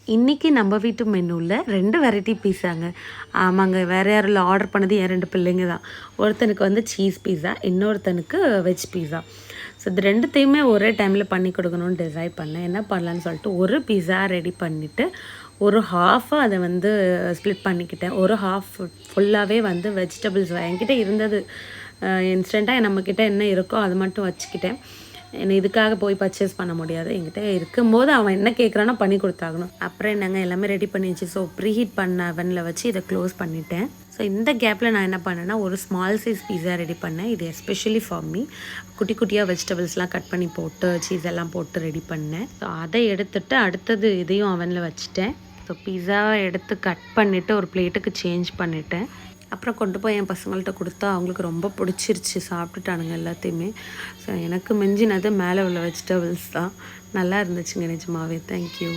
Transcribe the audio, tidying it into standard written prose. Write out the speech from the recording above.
இன்றைக்கி நம்ம வீட்டு மெனுவில் 2 வெரைட்டி பீஸாங்க. ஆமாங்க, வேறு யாரும் இல்லை, ஆர்டர் பண்ணது என் 2 பிள்ளைங்க தான். ஒருத்தனுக்கு வந்து சீஸ் பீஸா, இன்னொருத்தனுக்கு வெஜ் பீஸா. ஸோ இது 2த்தையுமே ஒரே டைமில் பண்ணி கொடுக்கணும்னு டிசைட் பண்ணேன். என்ன பண்ணலான்னு சொல்லிட்டு ஒரு பீஸா ரெடி பண்ணிவிட்டு ஒரு ஹாஃபாக அதை வந்து ஸ்ப்ளிட் பண்ணிக்கிட்டேன். ஒரு ஹாஃப் ஃபுல்லாகவே வந்து வெஜிடபிள்ஸ் என்கிட்ட இருந்தது. இன்ஸ்டண்ட்டாக நம்மக்கிட்ட என்ன இருக்கோ அது மட்டும் வச்சுக்கிட்டேன். என்னை இதுக்காக போய் பர்ச்சேஸ் பண்ண முடியாது. என்கிட்ட இருக்கும்போது அவன் என்ன கேட்குறானோ பண்ணி கொடுத்தாகணும். அப்புறம் என்னங்க எல்லாமே ரெடி பண்ணிடுச்சு. ஸோ ப்ரீஹீட் பண்ண அவனில் வச்சு இதை க்ளோஸ் பண்ணிட்டேன். ஸோ இந்த கேப்பில் நான் என்ன பண்ணேன்னா ஒரு ஸ்மால் சைஸ் பீஸா ரெடி பண்ணேன். இது எஸ்பெஷலி ஃபார் மீ. குட்டி குட்டியாக வெஜிடபிள்ஸ்லாம் கட் பண்ணி போட்டு சீஸ் எல்லாம் போட்டு ரெடி பண்ணேன். ஸோ அதை எடுத்துகிட்டு அடுத்தது இதையும் அவனில் வச்சுட்டேன். ஸோ பீஸாவை எடுத்து கட் பண்ணிவிட்டு ஒரு பிளேட்டுக்கு சேஞ்ச் பண்ணிவிட்டேன். அப்புறம் கொண்டு போய் என் பசங்கள்கிட்ட கொடுத்தா அவங்களுக்கு ரொம்ப பிடிச்சிருச்சு, சாப்பிட்டுட்டானுங்க எல்லாத்தையுமே. ஸோ எனக்கு மிஞ்சினது மேலே உள்ள வெஜிடபிள்ஸ் தான். நல்லா இருந்துச்சுங்க நிஜமாவே. தேங்க்யூ.